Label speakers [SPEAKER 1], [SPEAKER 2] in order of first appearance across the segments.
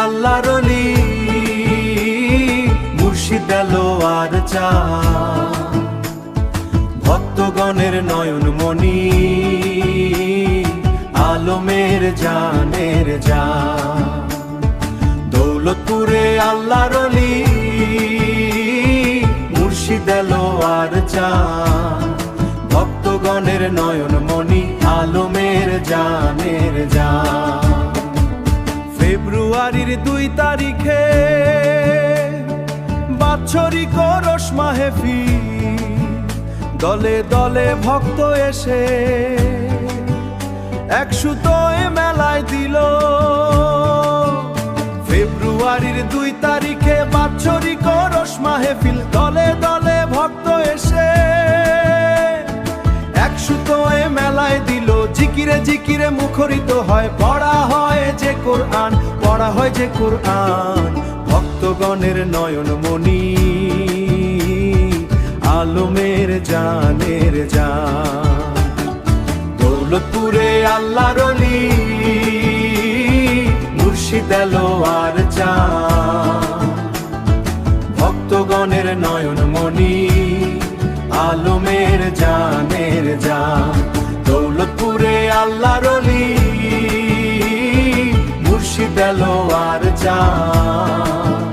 [SPEAKER 1] আল্লাহর ওলি মুর্শিদ দেলোয়ার চাঁদ, ভক্তগণের নয়ন মণি আলমের জানের জান। দৌলতপুরে আল্লাহর ওলি মুর্শিদ দেলোয়ার চাঁদ, ভক্তগণের নয়ন মণি আলমের জানের জান। ফেব্রুয়ারির 2 তারিখে বাৎসরিক ওরস মাহফিল, দলে দলে ভক্ত এসে একসুতোয় মেলায় দিল। ফেব্রুয়ারির 2 তারিখে বাৎসরিক ওরস মাহফিল, দলে দলে ভক্ত এসে একসুতোয় মেলায় দিল। জিকিরে জিকিরে মুখরিত হয়, পড়া হয় যে কোরআন, পড়া হয় যে কোরআন। ভক্তগণের নয়ন মণি আলমের জানের জান। দৌলতপুরে আল্লাহর ওলি মুর্শিদ দেলোয়ার চাঁদ, ভক্তগণের নয়ন মণি আলমের জানের জান। দৌলতপুরে আল্লাহর ওলি মুর্শিদ দেলোয়ার চাঁদ,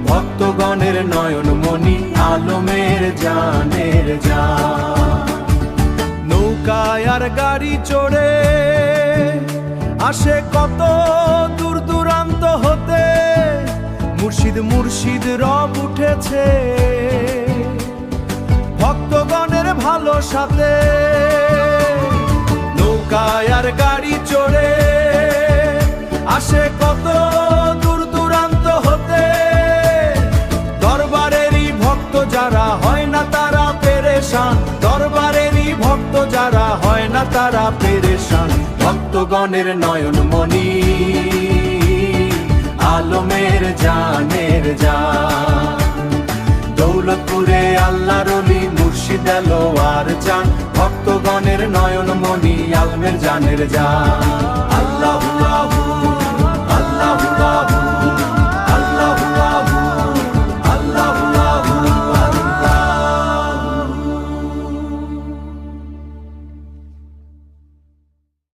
[SPEAKER 1] ভক্তগণের নয়ন মণি আলমের জানের জান। নৌকায় আর গাড়ি চড়ে আসে কত দূর দূরান্ত হতে, মুর্শিদ মুর্শিদ রব উঠেছে ভক্তগণের ভালো সাথে। নৌকায় আর গাড়ি চড়ে আসে কত দূর দূরান্ত হতে, দরবারেরই ভক্ত যারা হয় না তারা পেরেশান, দরবারেরই ভক্ত যারা হয় না তারা পেরেশান। ভক্তগণের নয়ন মণি আলমের জানের জান। দৌলতপুরে আল্লাহর ওলি মুর্শিদ দেলোয়ার চাঁদ, ভক্তগণের নয়ন মণি আলমের জানের জান।